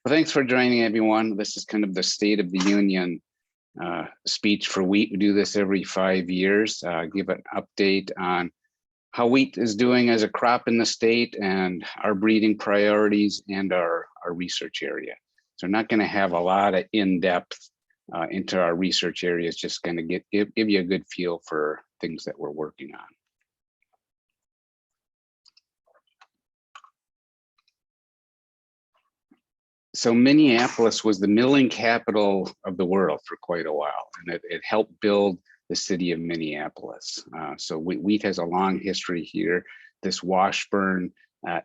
Well, thanks for joining, everyone. This is kind of the State of the Union speech for wheat. We do this every 5 years, give an update on how wheat is doing as a crop in the state and our breeding priorities and our research area. So I'm not going to have a lot of in-depth into our research areas, just going to give you a good feel for things that we're working on. So Minneapolis was the milling capital of the world for quite a while, and it helped build the city of Minneapolis. So wheat has a long history here. This Washburn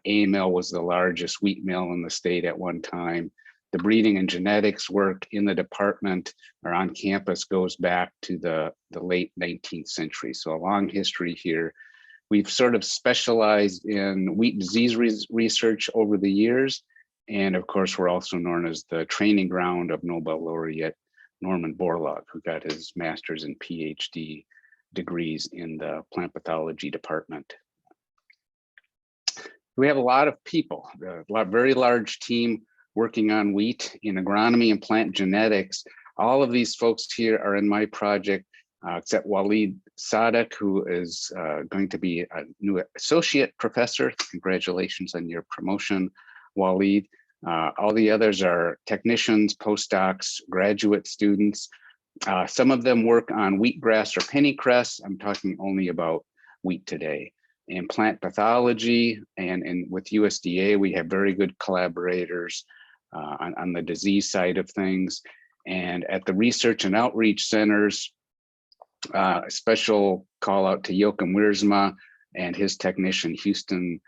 A mill was the largest wheat mill in the state at one time. The breeding and genetics work in the department or on campus goes back to the late 19th century. So a long history here. We've sort of specialized in wheat disease research over the years. And of course, we're also known as the training ground of Nobel laureate Norman Borlaug, who got his master's and PhD degrees in the plant pathology department. We have a lot of people, a very large team working on wheat in agronomy and plant genetics. All of these folks here are in my project, except Waleed Sadek, who is going to be a new associate professor. Congratulations on your promotion, Waleed. All the others are technicians, postdocs, graduate students. Some of them work on wheatgrass or pennycress. I'm talking only about wheat today. In plant pathology and with USDA, we have very good collaborators on the disease side of things. And at the research and outreach centers, a special call out to Joachim Wiersma and his technician, Houston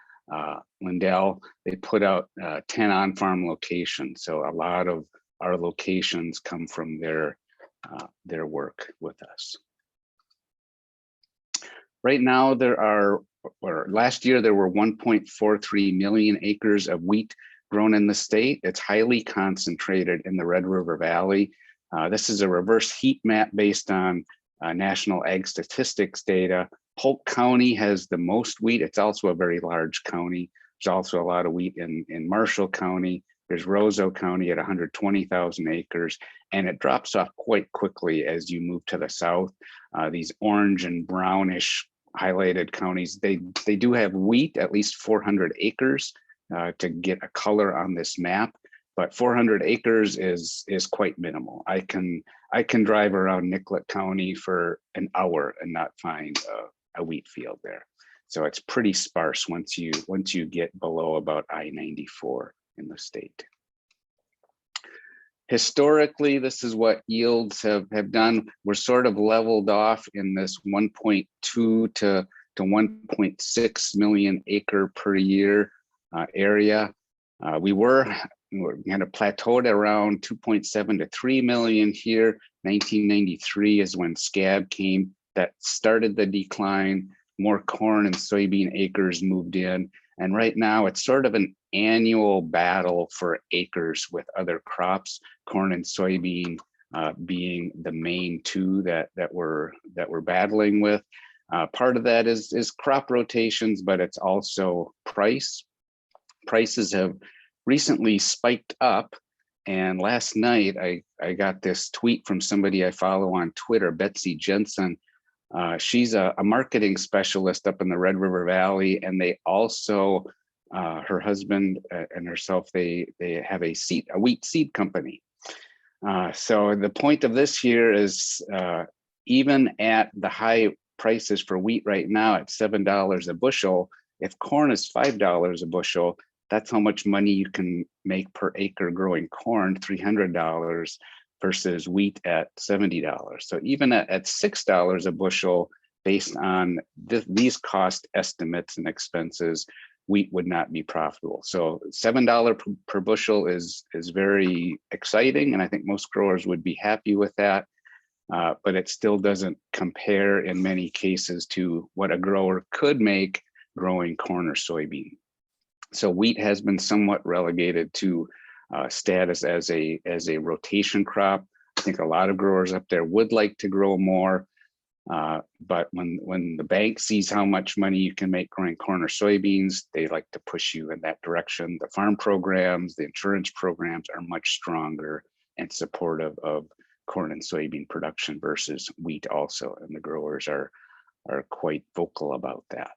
Lindell. They put out 10 on-farm locations. So a lot of our locations come from their work with us. Right now, last year, there were 1.43 million acres of wheat grown in the state. It's highly concentrated in the Red River Valley. This is a reverse heat map based on national ag statistics data. Polk County has the most wheat. It's also a very large county. There's also a lot of wheat in Marshall County. There's Roseau County at 120,000 acres, and it drops off quite quickly as you move to the south. These orange and brownish highlighted counties, they do have wheat, at least 400 acres to get a color on this map, but 400 acres is quite minimal. I can drive around Nicollet County for an hour and not find a wheat field there. So it's pretty sparse once you get below about I-94 in the state. Historically, this is what yields have done. We're sort of leveled off in this 1.2 to 1.6 million acre per year area. We kind of plateaued around 2.7 to 3 million here. 1993 is when scab came. That started the decline. More corn and soybean acres moved in. And right now it's sort of an annual battle for acres with other crops, corn and soybean being the main two that we're battling with. Part of that is crop rotations, but it's also price. Prices have recently spiked up. And last night I got this tweet from somebody I follow on Twitter, Betsy Jensen. She's a marketing specialist up in the Red River Valley, and they also, her husband and herself, they have a wheat seed company. So the point of this here is even at the high prices for wheat right now at $7 a bushel, if corn is $5 a bushel, that's how much money you can make per acre growing corn, $300 versus wheat at $70. So even at $6 a bushel, based on these cost estimates and expenses, wheat would not be profitable. So $7 per bushel is very exciting, and I think most growers would be happy with that, but it still doesn't compare in many cases to what a grower could make growing corn or soybean. So wheat has been somewhat relegated to status as a rotation crop. I think a lot of growers up there would like to grow more. But when the bank sees how much money you can make growing corn or soybeans, they like to push you in that direction. The farm programs, the insurance programs are much stronger and supportive of corn and soybean production versus wheat also, and the growers are quite vocal about that.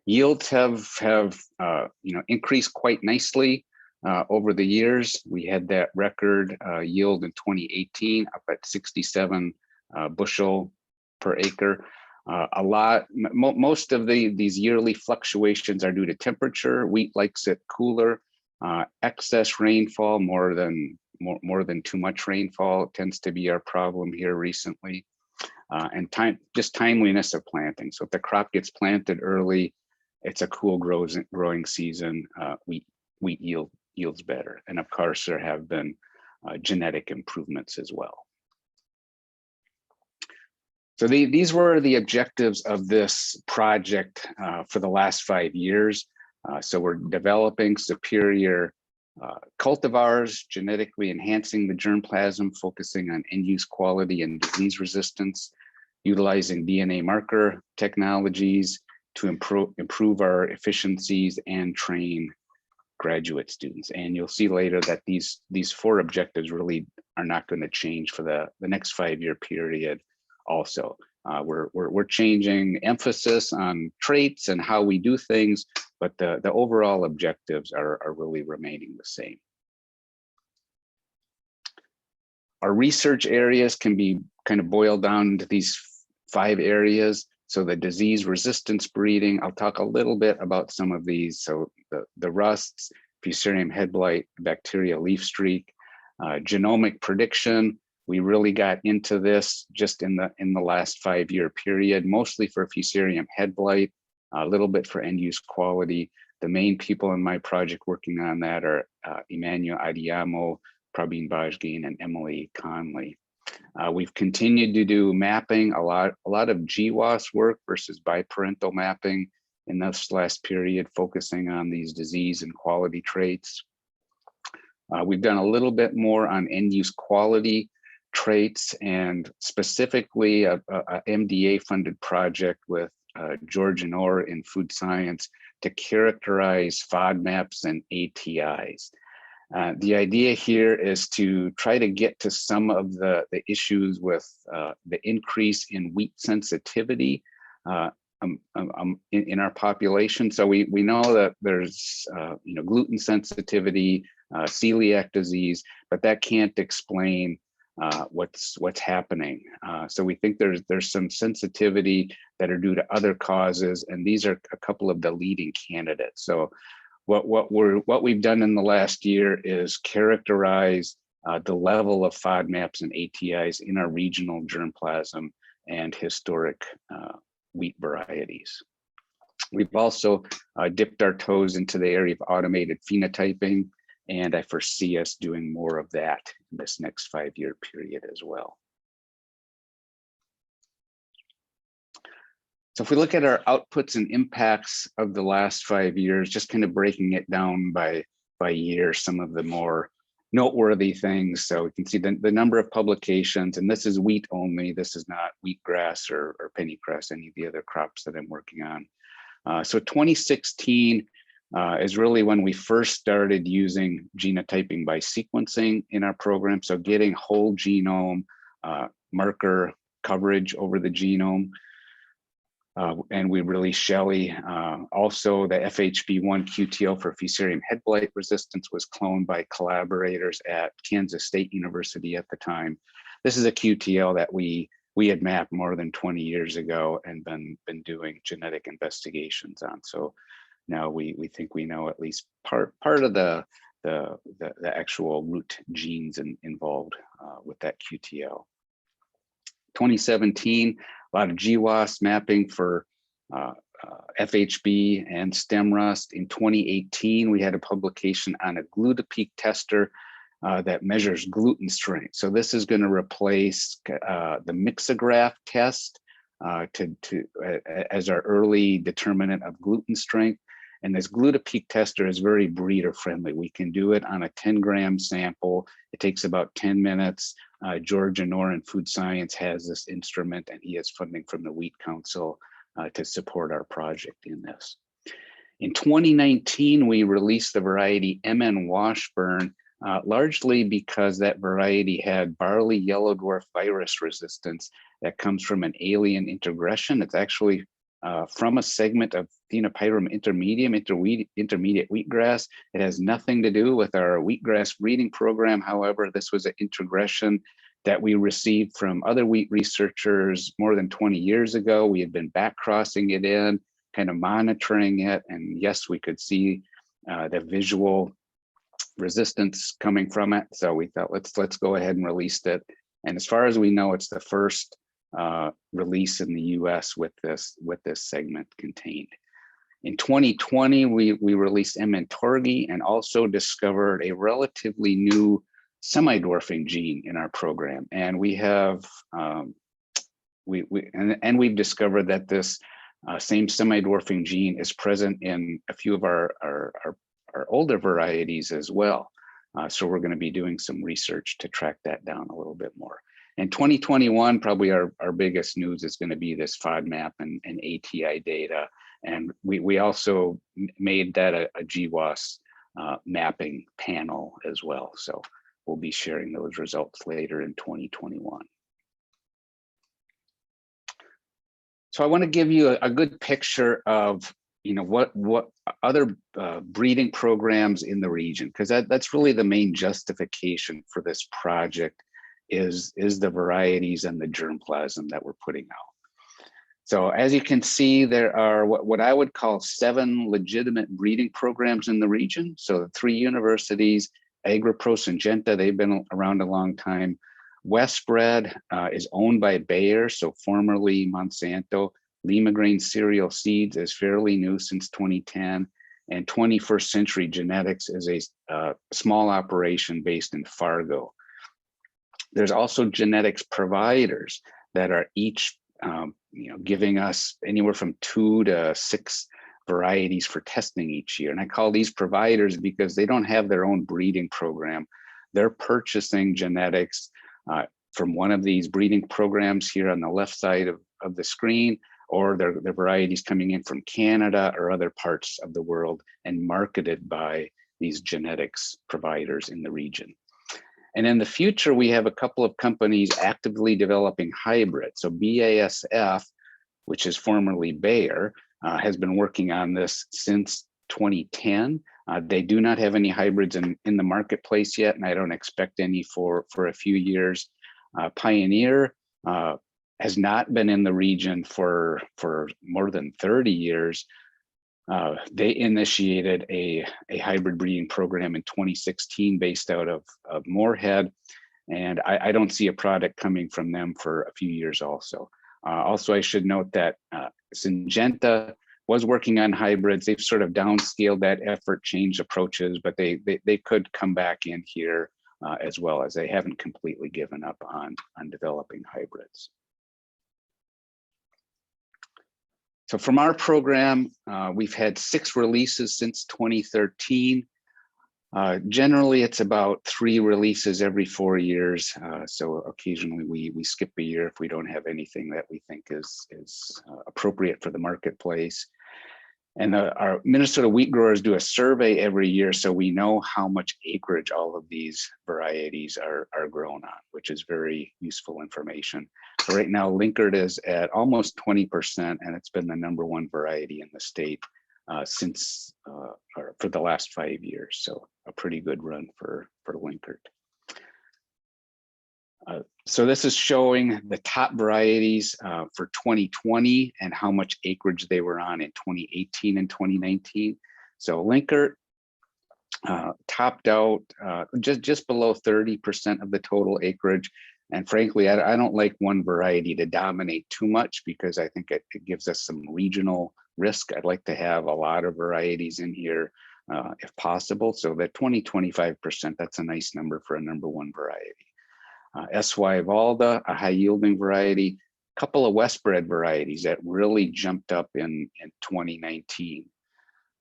Yields have increased quite nicely over the years. We had that record yield in 2018 up at 67 bushel per acre. Most of these yearly fluctuations are due to temperature. Wheat likes it cooler. Excess rainfall, more than too much rainfall, tends to be our problem here recently. And timeliness of planting. So if the crop gets planted early, it's a cool growing season. Wheat yields better. And of course, there have been genetic improvements as well. So these were the objectives of this project for the last 5 years. So we're developing superior cultivars, genetically enhancing the germplasm, focusing on end-use quality and disease resistance, utilizing DNA marker technologies to improve our efficiencies and train graduate students. And you'll see later that these 4 objectives really are not going to change for the next 5-year period also. We're changing emphasis on traits and how we do things, but the overall objectives are really remaining the same. Our research areas can be kind of boiled down to these 5 areas. So the disease resistance breeding, I'll talk a little bit about some of these. So the rusts, Fusarium head blight, bacteria leaf streak, genomic prediction. We really got into this just in the last 5-year period, mostly for Fusarium head blight, a little bit for end-use quality. The main people in my project working on that are Emmanuel Adiamo, Praveen Bajgeen, and Emily Conley. We've continued to do mapping, a lot of GWAS work versus biparental mapping in this last period, focusing on these disease and quality traits. We've done a little bit more on end-use quality traits, and specifically a MDA-funded project with George and Orr in food science to characterize FODMAPs and ATIs. The idea here is to try to get to some of the issues with the increase in wheat sensitivity in our population. So we know that there's gluten sensitivity, celiac disease, but that can't explain what's happening. So we think there's some sensitivity that are due to other causes, and these are a couple of the leading candidates. So what we've done in the last year is characterize the level of FODMAPs and ATIs in our regional germplasm and historic wheat varieties. We've also dipped our toes into the area of automated phenotyping, and I foresee us doing more of that in this next 5-year period as well. So if we look at our outputs and impacts of the last 5 years, just kind of breaking it down by year, some of the more noteworthy things. So we can see the number of publications, and this is wheat only. This is not wheatgrass or pennycress, any of the other crops that I'm working on. So 2016 is really when we first started using genotyping by sequencing in our program. So getting whole genome marker coverage over the genome. And we released Shelley. Also, the FHB1 QTL for Fusarium head blight resistance was cloned by collaborators at Kansas State University at the time. This is a QTL that we had mapped more than 20 years ago and been doing genetic investigations on. So now we think we know at least part of the actual root genes involved with that QTL. 2017, a lot of GWAS mapping for FHB and stem rust. In 2018, we had a publication on a GlutePeak tester that measures gluten strength. So this is going to replace the mixograph test as our early determinant of gluten strength. And this glutopeak tester is very breeder friendly. We can do it on a 10-gram sample. It takes about 10 minutes. George Anor in Food Science has this instrument, and he has funding from the Wheat Council to support our project in this. In 2019, we released the variety MN Washburn, largely because that variety had barley yellow dwarf virus resistance that comes from an alien introgression. It's actually from a segment of Phenopyrum intermediate wheatgrass. It has nothing to do with our wheatgrass breeding program. However, this was an introgression that we received from other wheat researchers more than 20 years ago. We had been back crossing it in, kind of monitoring it, and yes, we could see the visual resistance coming from it. So we thought, let's go ahead and release it. And as far as we know, it's the first release in the U.S. with this segment contained. In 2020, we released MN Torgi and also discovered a relatively new semi-dwarfing gene in our program. And we have we've discovered that this same semi-dwarfing gene is present in a few of our older varieties as well. So we're going to be doing some research to track that down a little bit more. In 2021, probably our biggest news is going to be this FODMAP and ATI data. And we also made that a GWAS mapping panel as well. So we'll be sharing those results later in 2021. So I want to give you a good picture of what other breeding programs in the region, because that's really the main justification for this project is the varieties and the germplasm that we're putting out. So as you can see, there are what I would call 7 legitimate breeding programs in the region. So the 3 universities, AgriPro, Syngenta, they've been around a long time. Westbred is owned by Bayer, so formerly Monsanto. Lima Grain Cereal Seeds is fairly new since 2010. And 21st Century Genetics is a small operation based in Fargo. There's also genetics providers that are each giving us anywhere from 2 to 6 varieties for testing each year. And I call these providers because they don't have their own breeding program. They're purchasing genetics from one of these breeding programs here on the left side of the screen, or their varieties coming in from Canada or other parts of the world and marketed by these genetics providers in the region. And in the future, we have a couple of companies actively developing hybrids. So BASF, which is formerly Bayer, has been working on this since 2010. They do not have any hybrids in the marketplace yet, and I don't expect any for a few years. Pioneer has not been in the region for more than 30 years. They initiated a hybrid breeding program in 2016 based out of Moorhead, and I don't see a product coming from them for a few years also. Also, I should note that Syngenta was working on hybrids. They've sort of downscaled that effort, changed approaches, but they could come back in here as well, as they haven't completely given up on developing hybrids. So from our program, we've had 6 releases since 2013. Generally, it's about 3 releases every 4 years. So occasionally we skip a year if we don't have anything that we think is appropriate for the marketplace. And our Minnesota wheat growers do a survey every year, so we know how much acreage all of these varieties are grown on, which is very useful information. So right now, Linkert is at almost 20%, and it's been the #1 variety in the state since for the last 5 years. So a pretty good run for Linkert. So this is showing the top varieties for 2020 and how much acreage they were on in 2018 and 2019. So Linkert topped out just below 30% of the total acreage. And frankly, I don't like one variety to dominate too much because I think it gives us some regional risk. I'd like to have a lot of varieties in here if possible. So that 20-25%, that's a nice number for a #1 variety. SY Valda, a high yielding variety, a couple of Westbred varieties that really jumped up in 2019.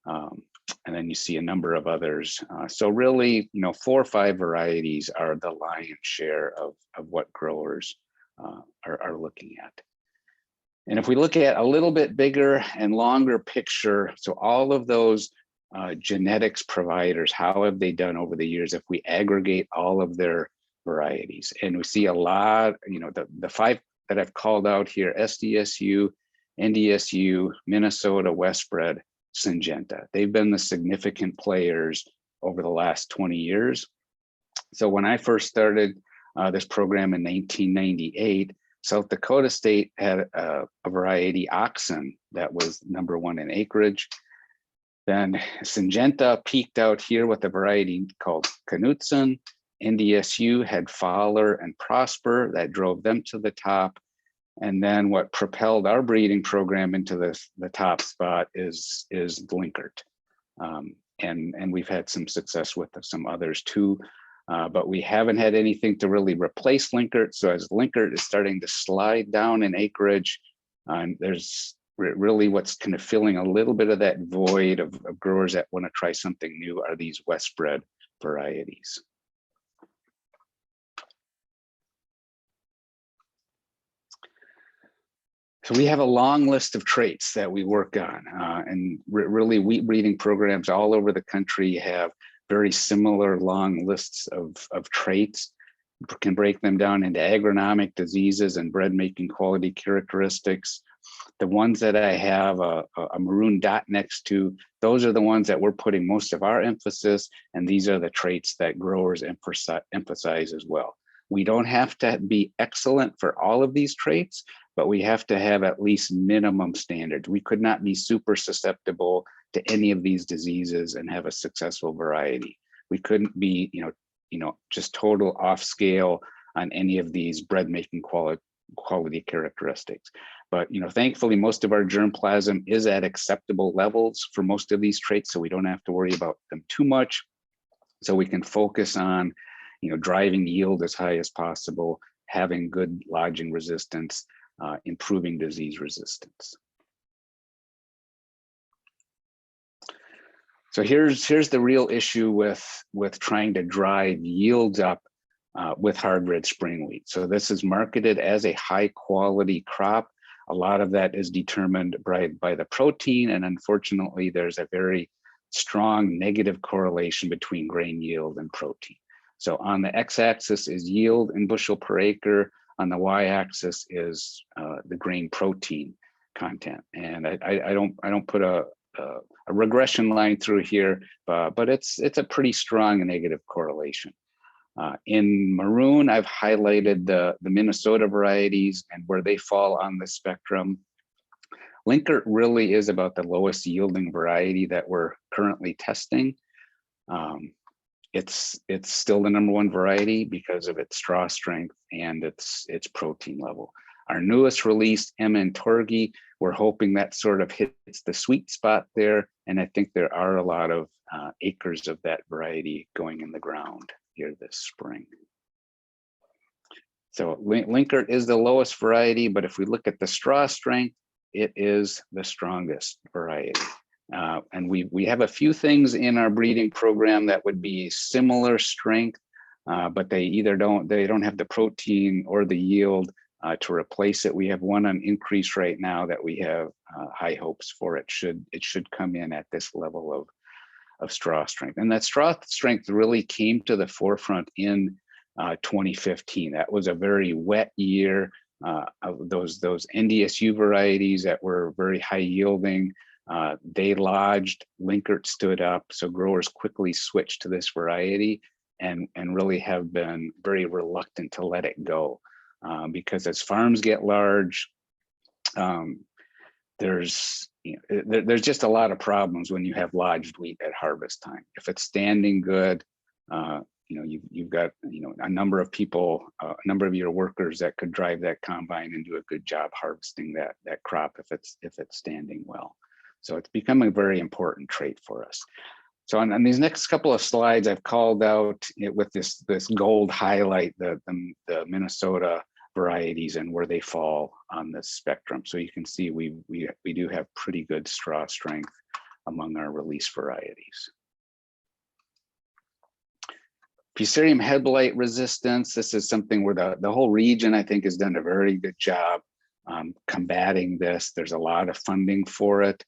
And then you see a number of others. So really, 4 or 5 varieties are the lion's share of what growers are looking at. And if we look at a little bit bigger and longer picture, so all of those genetics providers, how have they done over the years if we aggregate all of their varieties? And we see a lot, the 5 that I've called out here: SDSU, NDSU, Minnesota, Westbred, Syngenta. They've been the significant players over the last 20 years. So when I first started this program in 1998, South Dakota State had a variety, Oxen, that was #1 in acreage. Then Syngenta peaked out here with a variety called Knutson. NDSU had Fowler and Prosper that drove them to the top. And then what propelled our breeding program into the top spot is Linkert. And we've had some success with some others too, but we haven't had anything to really replace Linkert. So as Linkert is starting to slide down in acreage, there's really what's kind of filling a little bit of that void of growers that want to try something new are these Westbred varieties. So we have a long list of traits that we work on, and really wheat breeding programs all over the country have very similar long lists of traits. We can break them down into agronomic diseases and bread making quality characteristics. The ones that I have a maroon dot next to, those are the ones that we're putting most of our emphasis, and these are the traits that growers emphasize as well. We don't have to be excellent for all of these traits, but we have to have at least minimum standards. We could not be super susceptible to any of these diseases and have a successful variety. We couldn't be, just total off scale on any of these bread making quality characteristics. But thankfully, most of our germplasm is at acceptable levels for most of these traits, so we don't have to worry about them too much. So we can focus on, driving yield as high as possible, having good lodging resistance, improving disease resistance. So here's the real issue with trying to drive yields up with hard red spring wheat. So this is marketed as a high quality crop. A lot of that is determined by the protein, and unfortunately, there's a very strong negative correlation between grain yield and protein. So on the x-axis is yield in bushel per acre. On the y-axis is the grain protein content, and I don't put a regression line through here, but it's a pretty strong negative correlation. In maroon, I've highlighted the Minnesota varieties and where they fall on the spectrum. Linkert really is about the lowest yielding variety that we're currently testing. It's still the #1 variety because of its straw strength and its protein level. Our newest release, MN Torgi, we're hoping that sort of hits the sweet spot there, and I think there are a lot of acres of that variety going in the ground here this spring. So Linkert is the lowest variety, but if we look at the straw strength, it is the strongest variety. And we have a few things in our breeding program that would be similar strength, but they either don't have the protein or the yield to replace it. We have one on increase right now that we have high hopes for. It should come in at this level of straw strength, and that straw strength really came to the forefront in 2015. That was a very wet year. Of those NDSU varieties that were very high yielding, they lodged, Linkert stood up, so growers quickly switched to this variety and really have been very reluctant to let it go, because as farms get large, there's just a lot of problems when you have lodged wheat at harvest time. If it's standing good, you've got a number of people, a number of your workers that could drive that combine and do a good job harvesting that crop if it's standing well. So it's becoming a very important trait for us. So on these next couple of slides, I've called out with this gold highlight the Minnesota varieties and where they fall on this spectrum. So you can see we do have pretty good straw strength among our release varieties. Fusarium head blight resistance, this is something where the whole region, I think, has done a very good job combating this. There's a lot of funding for it.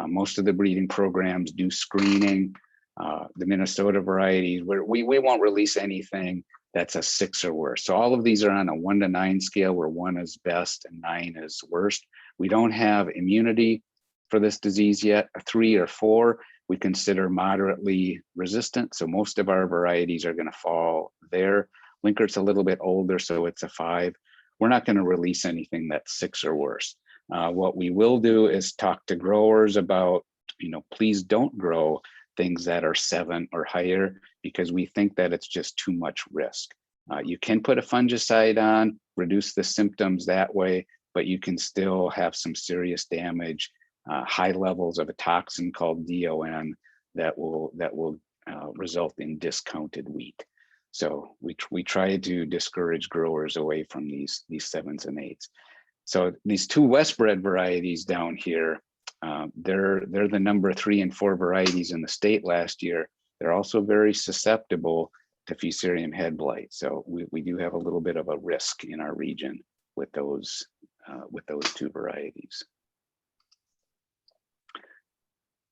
Most of the breeding programs do screening. The Minnesota varieties, where we won't release anything that's a 6 or worse. So all of these are on a 1 to 9 scale, where 1 is best and 9 is worst. We don't have immunity for this disease yet. A 3 or 4 we consider moderately resistant. So most of our varieties are going to fall there. Linkert's a little bit older, so it's a 5. We're not going to release anything that's 6 or worse. What we will do is talk to growers about, please don't grow things that are 7 or higher, because we think that it's just too much risk. You can put a fungicide on, reduce the symptoms that way, but you can still have some serious damage, high levels of a toxin called DON that will result in discounted wheat. So we try to discourage growers away from these 7s and 8s. So these 2 Westbred varieties down here, they're the number 3 and 4 varieties in the state last year. They're also very susceptible to Fusarium head blight. So we do have a little bit of a risk in our region with those 2 varieties.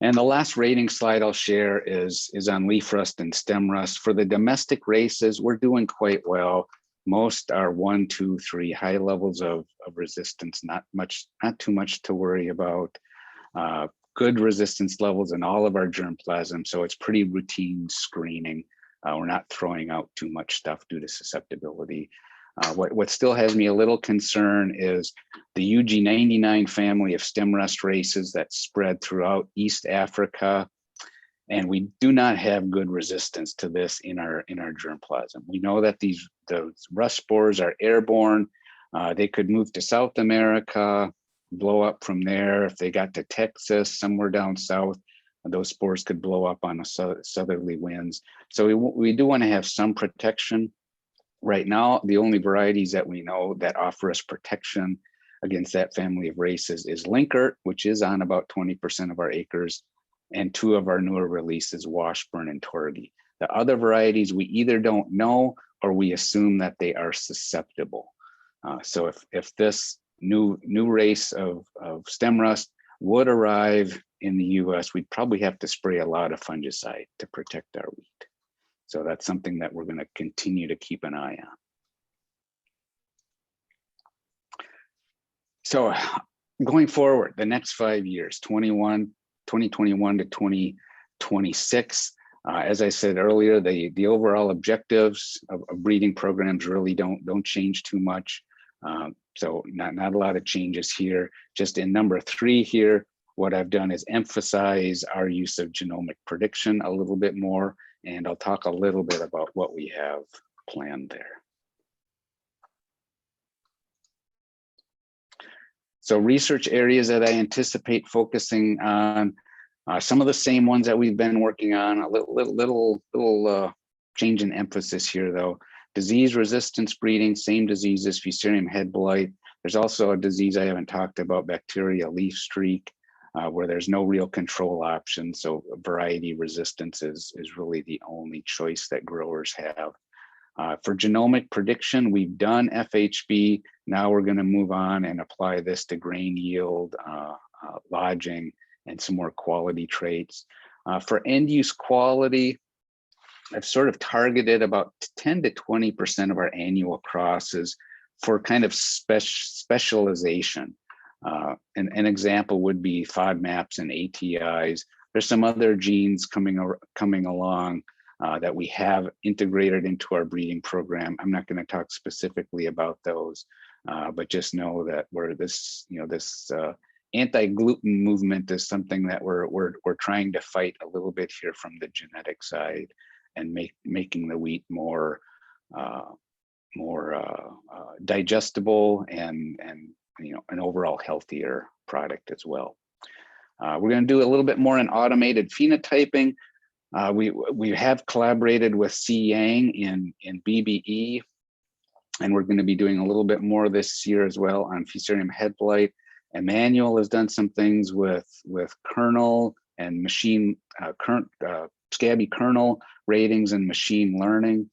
And the last rating slide I'll share is on leaf rust and stem rust. For the domestic races, we're doing quite well. Most are 1, 2, 3 high levels of resistance, not too much to worry about. Good resistance levels in all of our germplasm, so it's pretty routine screening. We're not throwing out too much stuff due to susceptibility. What still has me a little concerned is the UG99 family of stem rust races that spread throughout East Africa, and we do not have good resistance to this in our germplasm. We know that the rust spores are airborne. They could move to South America, blow up from there. If they got to Texas, somewhere down south, those spores could blow up on southerly winds. So we do want to have some protection. Right now, the only varieties that we know that offer us protection against that family of races is Linkert, which is on about 20% of our acres, and 2 of our newer releases, Washburn and Torgey. The other varieties we either don't know or we assume that they are susceptible. So if this new race of stem rust would arrive in the US, we'd probably have to spray a lot of fungicide to protect our wheat. So that's something that we're going to continue to keep an eye on. So going forward, the next 5 years, 2021 to 2026, as I said earlier, the overall objectives of breeding programs really don't change too much. So not a lot of changes here. Just in number 3 here, what I've done is emphasize our use of genomic prediction a little bit more, and I'll talk a little bit about what we have planned there. So research areas that I anticipate focusing on, some of the same ones that we've been working on, a little change in emphasis here though. Disease resistance breeding, same diseases, Fusarium head blight. There's also a disease I haven't talked about, bacteria leaf streak, where there's no real control option. So variety resistance is really the only choice that growers have. For genomic prediction, we've done FHB. Now we're going to move on and apply this to grain yield, lodging, and some more quality traits. For end use quality, I've sort of targeted about 10 to 20% of our annual crosses for kind of specialization. An example would be FODMAPs and ATIs. There's some other genes coming along that we have integrated into our breeding program. I'm not going to talk specifically about those, but just know that this anti-gluten movement is something that we're trying to fight a little bit here from the genetic side, and making the wheat more digestible and an overall healthier product as well. We're going to do a little bit more in automated phenotyping. We have collaborated with C. Yang in BBE, and we're going to be doing a little bit more this year as well on Fusarium head blight. Emmanuel has done some things with kernel and machine scabby kernel ratings and machine learning.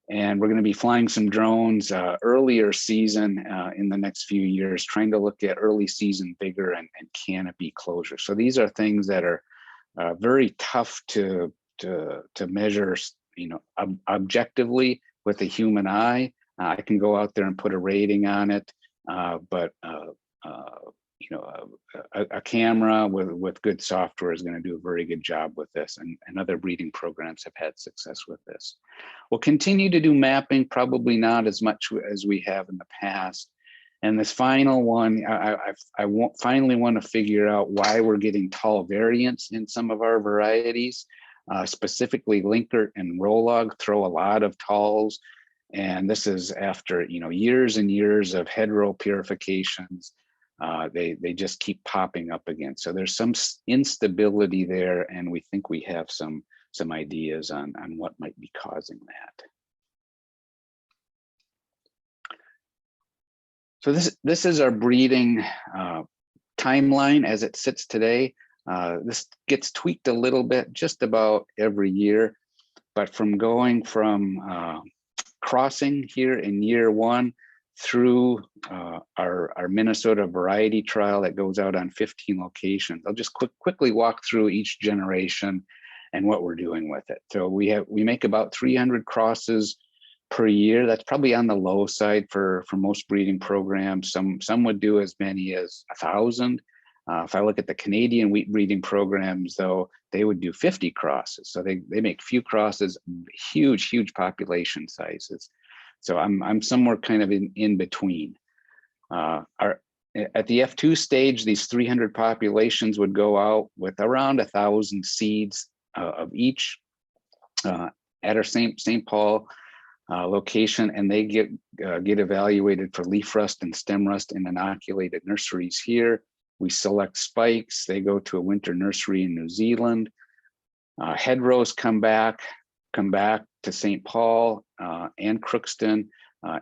And we're going to be flying some drones earlier season in the next few years, trying to look at early season vigor and canopy closure. So these are things that are very tough to measure, objectively with the human eye. I can go out there and put a rating on it, but a camera with good software is going to do a very good job with this, and other breeding programs have had success with this. We'll continue to do mapping, probably not as much as we have in the past. And this final one, I finally want to figure out why we're getting tall variance in some of our varieties. Specifically, Linkert and Rolog throw a lot of talls. And this is after years and years of hedgerow purifications. They just keep popping up again. So there's some instability there, and we think we have some ideas on what might be causing that. So this is our breeding timeline as it sits today. This gets tweaked a little bit just about every year, but from going from crossing here in year 1 through our Minnesota variety trial that goes out on 15 locations. I'll just quickly walk through each generation and what we're doing with it. So we make about 300 crosses per year. That's probably on the low side for most breeding programs. Some would do as many as 1,000. If I look at the Canadian wheat breeding programs, though, they would do 50 crosses. So they make few crosses, huge population sizes. So I'm somewhere kind of in between. At the F2 stage, these 300 populations would go out with around 1,000 seeds of each at our St. Paul location, and they get evaluated for leaf rust and stem rust in inoculated nurseries here. We select spikes. They go to a winter nursery in New Zealand. Hedgerows come back to St. Paul and Crookston.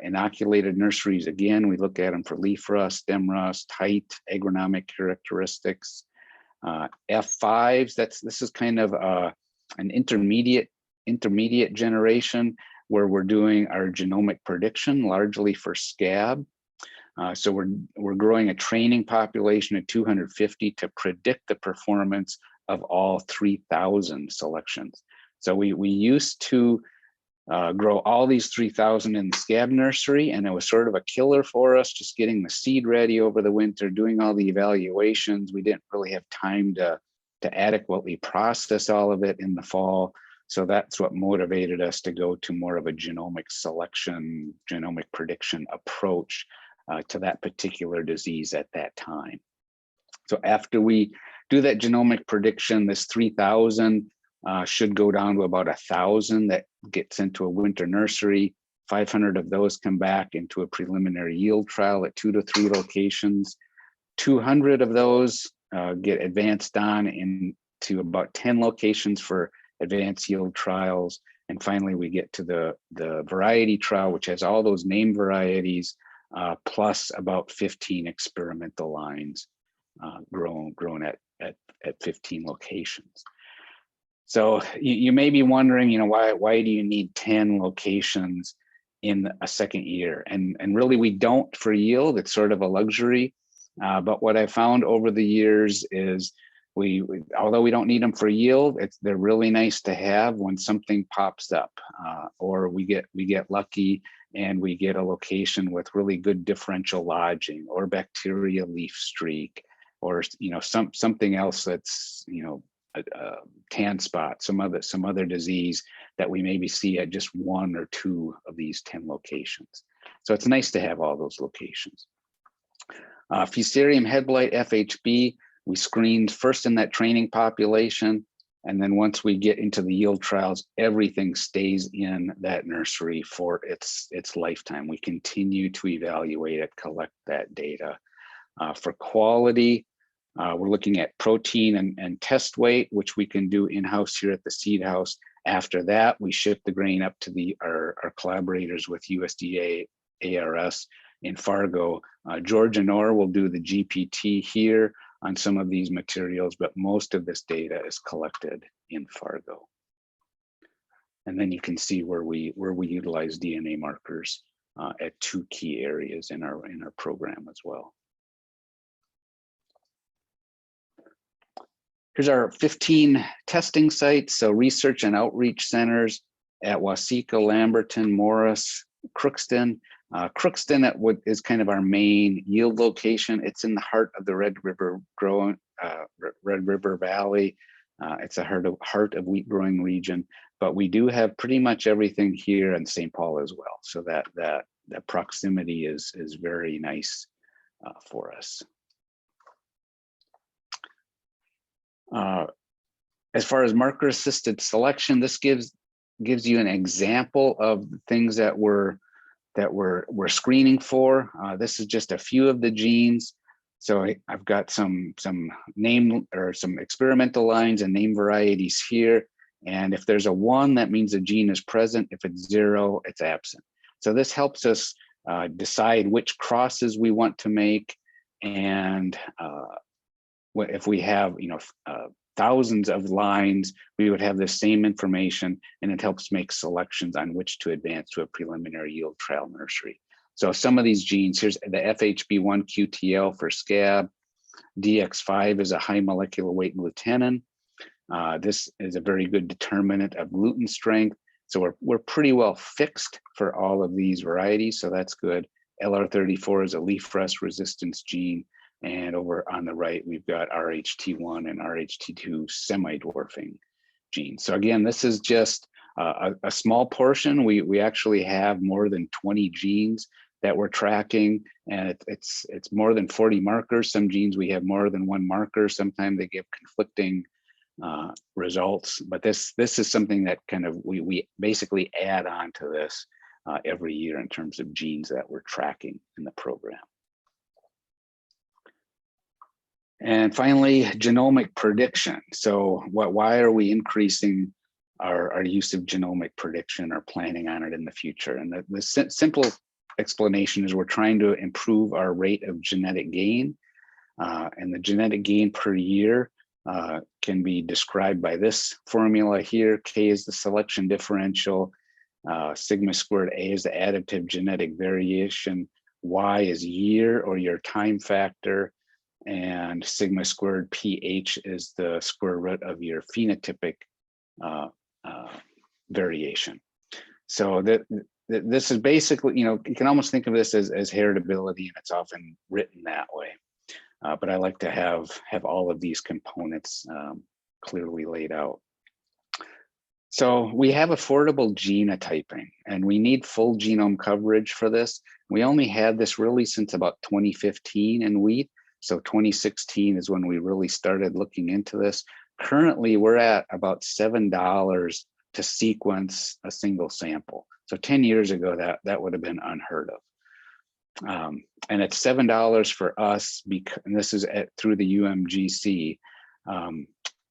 Inoculated nurseries, again, we look at them for leaf rust, stem rust, height, agronomic characteristics. F5s, this is kind of an intermediate generation where we're doing our genomic prediction largely for scab. So we're growing a training population of 250 to predict the performance of all 3,000 selections. So we used to grow all these 3,000 in the scab nursery, and it was sort of a killer for us, just getting the seed ready over the winter, doing all the evaluations. We didn't really have time to adequately process all of it in the fall. So that's what motivated us to go to more of a genomic selection, genomic prediction approach to that particular disease at that time. So after we do that genomic prediction, this 3,000 should go down to about 1,000 that gets into a winter nursery. 500 of those come back into a preliminary yield trial at 2 to 3 locations. 200 of those get advanced on into about 10 locations for advanced yield trials. And finally, we get to the variety trial, which has all those named varieties, plus about 15 experimental lines grown at 15 locations. So you may be wondering, why do you need 10 locations in a second year? And really we don't for yield, it's sort of a luxury. But what I found over the years is although we don't need them for yield, they're really nice to have when something pops up, or we get lucky and we get a location with really good differential lodging or bacteria leaf streak, or something else that's a tan spot, some other disease that we maybe see at just 1 or 2 of these 10 locations. So it's nice to have all those locations. Fusarium head blight, FHB, we screened first in that training population, and then once we get into the yield trials, everything stays in that nursery for its lifetime. We continue to evaluate it, collect that data. For quality, we're looking at protein and test weight, which we can do in-house here at the seed house. After that, we ship the grain up to our collaborators with USDA ARS in Fargo. Georgia Knorr will do the GPT here. on some of these materials, but most of this data is collected in Fargo. And then you can see where we utilize DNA markers at 2 key areas in our program as well. Here's our 15 testing sites. So research and outreach centers at Waseca, Lamberton, Morris, Crookston. Crookston is kind of our main yield location. It's in the heart of the Red River Valley. It's a heart of wheat growing region, but we do have pretty much everything here in St. Paul as well. So that proximity is very nice for us. As far as marker assisted selection, this gives you an example of the things that we're screening for. This is just a few of the genes. So I've got some name or some experimental lines and name varieties here. And if there's a 1, that means the gene is present. If it's 0, it's absent. So this helps us decide which crosses we want to make. And if we have, thousands of lines, we would have the same information, and it helps make selections on which to advance to a preliminary yield trial nursery. So some of these genes, here's the FHB1 QTL for scab. DX5 is a high molecular weight glutenin. This is a very good determinant of gluten strength. So we're pretty well fixed for all of these varieties, so that's good. LR34 is a leaf rust resistance gene. And over on the right, we've got RHT1 and RHT2 semi-dwarfing genes. So again, this is just a small portion. We actually have more than 20 genes that we're tracking, and it's more than 40 markers. Some genes we have more than 1 marker. Sometimes they give conflicting results, but this is something that kind of we basically add on to this every year in terms of genes that we're tracking in the program. And finally, genomic prediction. So why are we increasing our use of genomic prediction or planning on it in the future? And the simple explanation is we're trying to improve our rate of genetic gain. And the genetic gain per year can be described by this formula here. K is the selection differential, sigma squared A is the additive genetic variation, Y is year or your time factor, and sigma squared PH is the square root of your phenotypic variation. So this is basically, you can almost think of this as heritability, and it's often written that way. But I like to have all of these components clearly laid out. So we have affordable genotyping, and we need full genome coverage for this. We only had this really since about 2015 in wheat. So 2016 is when we really started looking into this. Currently, we're at about $7 to sequence a single sample. So 10 years ago, that would have been unheard of. And it's $7 for us, and this is through the UMGC.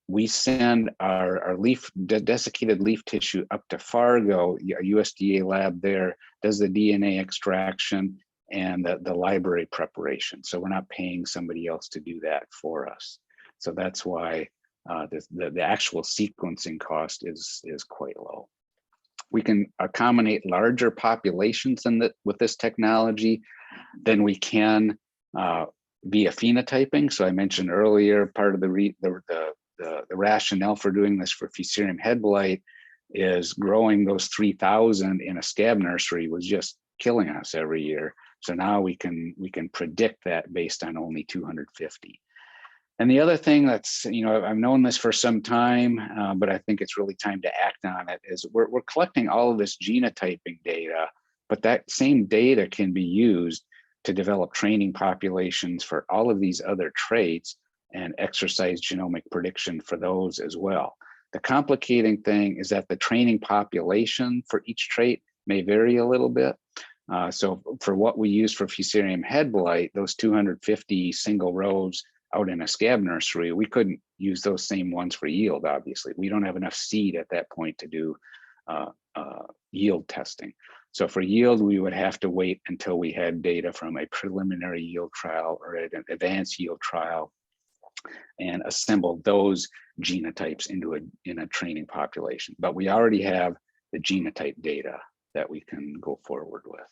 We send our desiccated leaf tissue up to Fargo, a USDA lab there, does the DNA extraction and the library preparation. So we're not paying somebody else to do that for us. So that's why the actual sequencing cost is quite low. We can accommodate larger populations with this technology than we can via phenotyping. So I mentioned earlier, part of the rationale for doing this for Fusarium head blight is growing those 3,000 in a scab nursery was just killing us every year. So now we can predict that based on only 250. And the other thing that's, I've known this for some time, but I think it's really time to act on it, is we're collecting all of this genotyping data, but that same data can be used to develop training populations for all of these other traits and exercise genomic prediction for those as well. The complicating thing is that the training population for each trait may vary a little bit. So for what we use for Fusarium head blight, those 250 single rows out in a scab nursery, we couldn't use those same ones for yield, obviously. We don't have enough seed at that point to do yield testing. So for yield, we would have to wait until we had data from a preliminary yield trial or an advanced yield trial and assemble those genotypes into a training population. But we already have the genotype data that we can go forward with.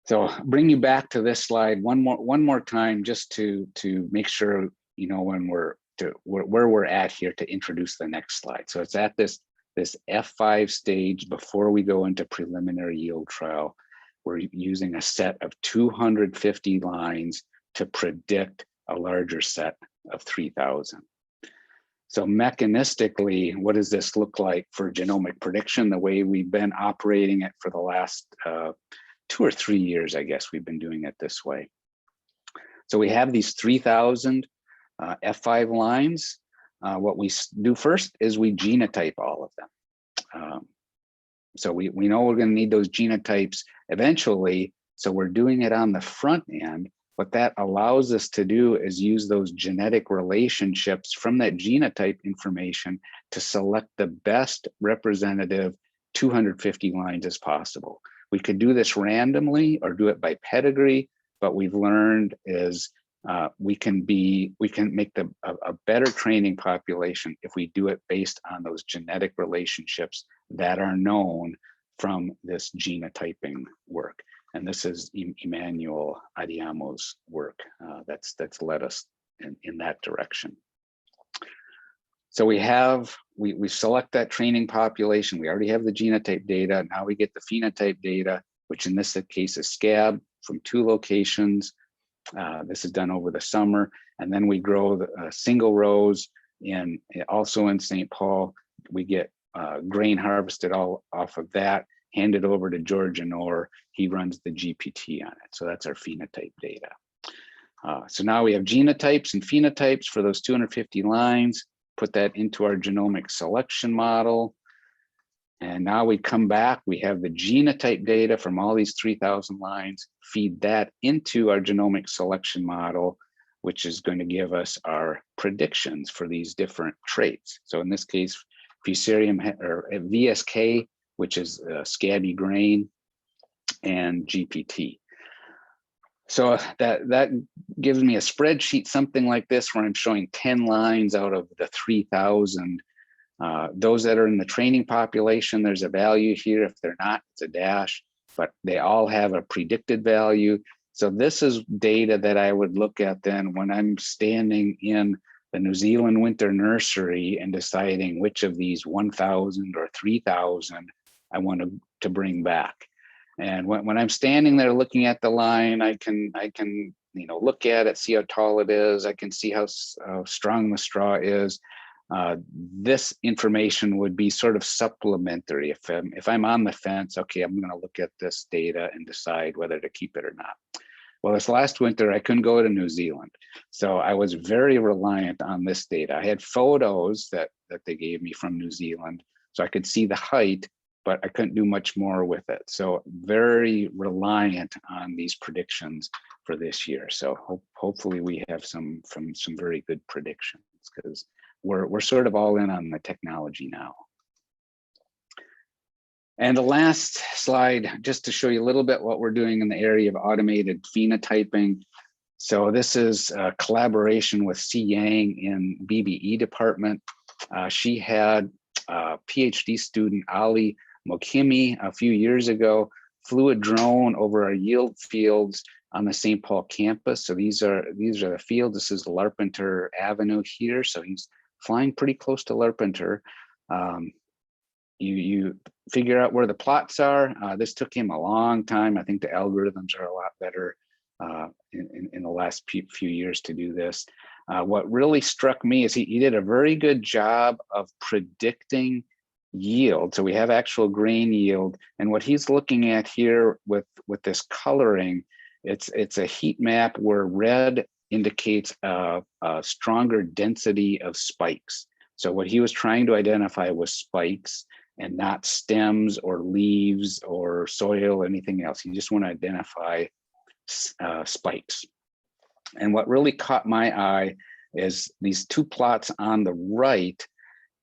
So bring you back to this slide one more time, just to make sure you know where we're at here to introduce the next slide. So it's at this F5 stage before we go into preliminary yield trial. We're using a set of 250 lines to predict a larger set of 3,000. So mechanistically, what does this look like for genomic prediction? The way we've been operating it for the last 2 or 3 years, I guess we've been doing it this way. So we have these 3,000 F5 lines. What we do first is we genotype all of them. So we know we're going to need those genotypes eventually. So we're doing it on the front end. What that allows us to do is use those genetic relationships from that genotype information to select the best representative 250 lines as possible. We could do this randomly or do it by pedigree, but we've learned is we can make a better training population if we do it based on those genetic relationships that are known from this genotyping work. And this is Emmanuel Adiamo's work that's led us in that direction. So we select that training population. We already have the genotype data. Now we get the phenotype data, which in this case is scab from 2 locations. This is done over the summer. And then we grow the single rows also in St. Paul. We get grain harvested all off of that, handed over to George Anor. He runs the GPT on it. So that's our phenotype data. So now we have genotypes and phenotypes for those 250 lines, put that into our genomic selection model. And now we come back, we have the genotype data from all these 3,000 lines, feed that into our genomic selection model, which is going to give us our predictions for these different traits. So in this case, Fusarium or VSK, which is scabby grain, and GPT. So that gives me a spreadsheet, something like this, where I'm showing 10 lines out of the 3,000. Those that are in the training population, there's a value here. If they're not, it's a dash, but they all have a predicted value. So this is data that I would look at then when I'm standing in the New Zealand winter nursery and deciding which of these 1,000 or 3,000 I want to bring back. And when I'm standing there looking at the line, I can look at it, see how tall it is. I can see how strong the straw is. This information would be sort of supplementary. If I'm on the fence, okay, I'm going to look at this data and decide whether to keep it or not. Well, this last winter, I couldn't go to New Zealand. So I was very reliant on this data. I had photos that they gave me from New Zealand, so I could see the height, but I couldn't do much more with it. So very reliant on these predictions for this year. So hopefully we have some very good predictions, because we're sort of all in on the technology now. And the last slide, just to show you a little bit what we're doing in the area of automated phenotyping. So this is a collaboration with C. Yang in BBE department. She had a PhD student, Ali Mokimi, a few years ago, flew a drone over our yield fields on the St. Paul campus. So these are the fields. This is Larpenteur Avenue here. So he's flying pretty close to Larpenteur. You figure out where the plots are. This took him a long time. I think the algorithms are a lot better in the last few years to do this. What really struck me is he did a very good job of predicting yield. So we have actual grain yield. And what he's looking at here with this coloring, it's a heat map where red indicates a stronger density of spikes. So what he was trying to identify was spikes and not stems or leaves or soil or anything else. You just want to identify spikes. And what really caught my eye is these 2 plots on the right.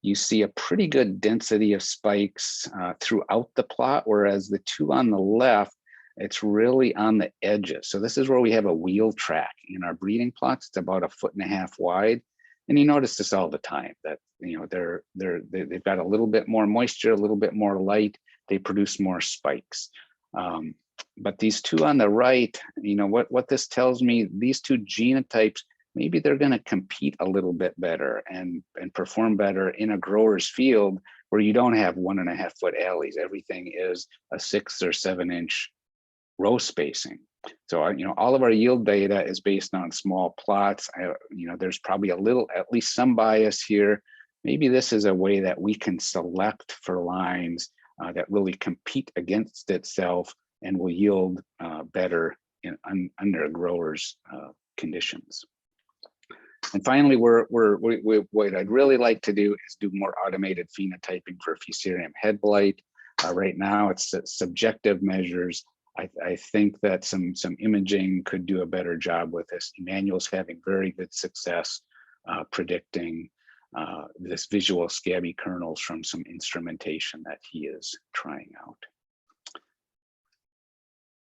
You see a pretty good density of spikes throughout the plot, whereas the 2 on the left, It's really on the edges. So this is where we have a wheel track in our breeding plots. It's about 1.5 feet wide. And you notice this all the time, that they've got a little bit more moisture, a little bit more light, they produce more spikes. But these two on the right, what this tells me, these two genotypes, maybe they're going to compete a little bit better and perform better in a grower's field where you don't have 1.5 foot alleys. Everything is a 6 or 7 inch row spacing. So, all of our yield data is based on small plots. There's probably at least some bias here. Maybe this is a way that we can select for lines that really compete against itself and will yield better under growers' conditions. And finally, what I'd really like to do is do more automated phenotyping for Fusarium head blight. Right now, it's subjective measures. I think that some imaging could do a better job with this. Emmanuel's having very good success predicting this visual scabby kernels from some instrumentation that he is trying out.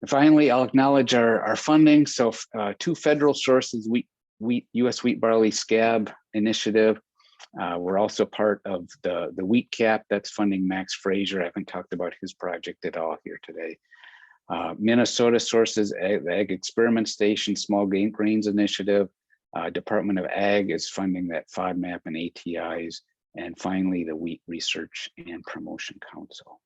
And finally, I'll acknowledge our funding. So 2 federal sources, U.S. Wheat Barley Scab Initiative. We're also part of the wheat cap that's funding Max Fraser. I haven't talked about his project at all here today. Minnesota sources, the Ag Experiment Station, Small Grains Initiative. Department of Ag is funding that FODMAP and ATIs. And finally, the Wheat Research and Promotion Council.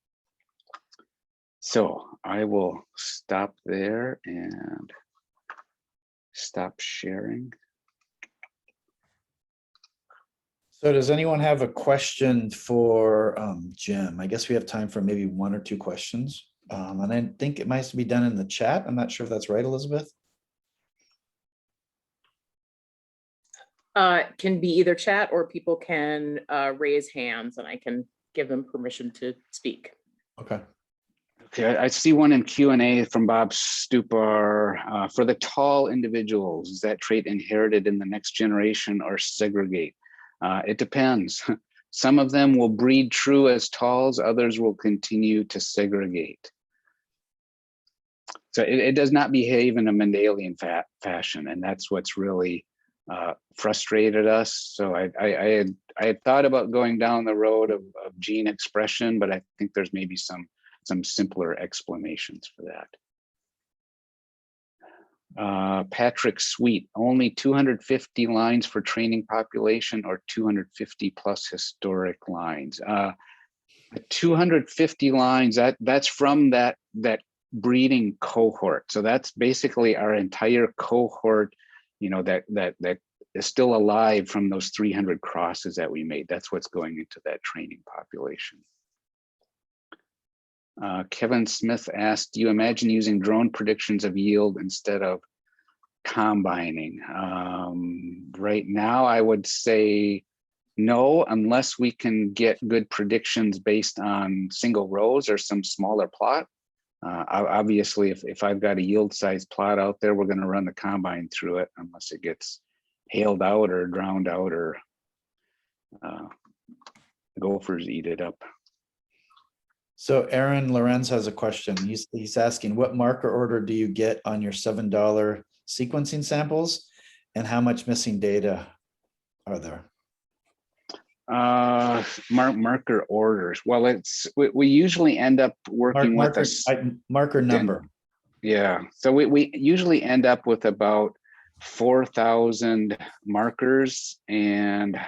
So I will stop there and stop sharing. So does anyone have a question for Jim? I guess we have time for maybe 1 or 2 questions. And I think it might be done in the chat. I'm not sure if that's right, Elizabeth. Can be either chat or people can raise hands and I can give them permission to speak. Okay. Okay, I see one in Q&A from Bob Stupar. For the tall individuals, is that trait inherited in the next generation or segregate? It depends. Some of them will breed true as talls, others will continue to segregate. So it does not behave in a Mendelian fashion, and that's what's really frustrated us. So I had thought about going down the road of gene expression, but I think there's maybe some simpler explanations for that. Patrick Sweet, only 250 lines for training population or 250 plus historic lines. 250 lines, that's from that breeding cohort. So that's basically our entire cohort, that is still alive from those 300 crosses that we made. That's what's going into that training population. Kevin Smith asked, do you imagine using drone predictions of yield instead of combining? Right now, I would say no, unless we can get good predictions based on single rows or some smaller plot. Obviously, if I've got a yield size plot out there, we're going to run the combine through it unless it gets hailed out or drowned out or gophers eat it up. So Aaron Lorenz has a question. He's asking, what marker order do you get on your $7 sequencing samples, and how much missing data are there? Marker orders. Well, we usually end up working with a marker number. Yeah, so we usually end up with about 4,000 markers, and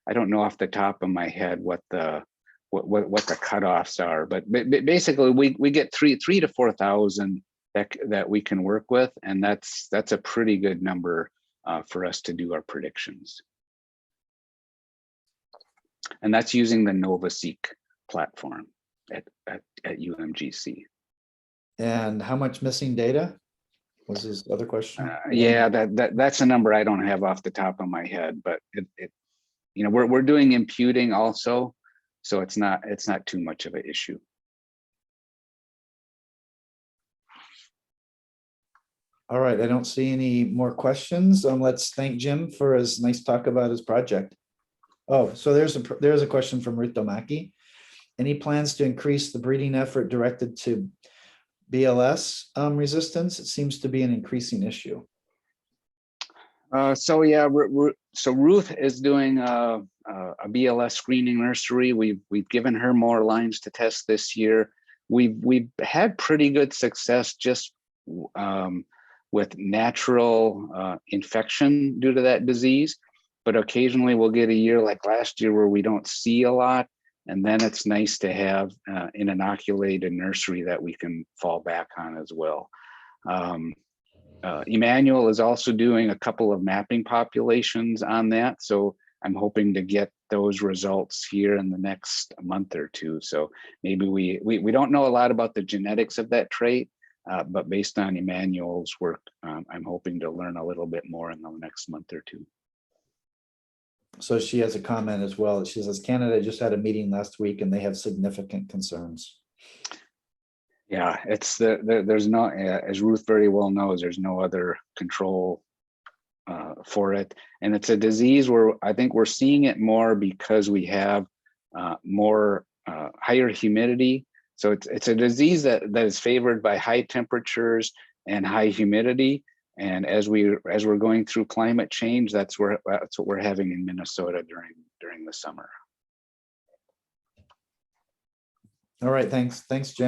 I don't know off the top of my head what the cutoffs are, but basically we get 3,000 to 4,000 that we can work with, and that's a pretty good number for us to do our predictions. And that's using the NovaSeq platform at UMGC. And how much missing data was his other question? Yeah, that's a number I don't have off the top of my head, but we're doing imputing also, so it's not too much of an issue. All right, I don't see any more questions. Let's thank Jim for his nice talk about his project. Oh, so there's a question from Rito Maki. Any plans to increase the breeding effort directed to BLS resistance? It seems to be an increasing issue. So yeah, so Ruth is doing a BLS screening nursery. We've given her more lines to test this year. We've had pretty good success just with natural infection due to that disease, but occasionally we'll get a year like last year where we don't see a lot, and then it's nice to have an inoculated nursery that we can fall back on as well. Emmanuel is also doing a couple of mapping populations on that, so I'm hoping to get those results here in the next month or two. So maybe we don't know a lot about the genetics of that trait, but based on Emmanuel's work, I'm hoping to learn a little bit more in the next month or two. So she has a comment as well. She says, Canada just had a meeting last week and they have significant concerns. Yeah, it's there's no, as Ruth very well knows, there's no other control for it. And it's a disease where I think we're seeing it more because we have more higher humidity. So it's a disease that is favored by high temperatures and high humidity. And as we're going through climate change, that's what we're having in Minnesota during the summer. All right, thanks, Jim.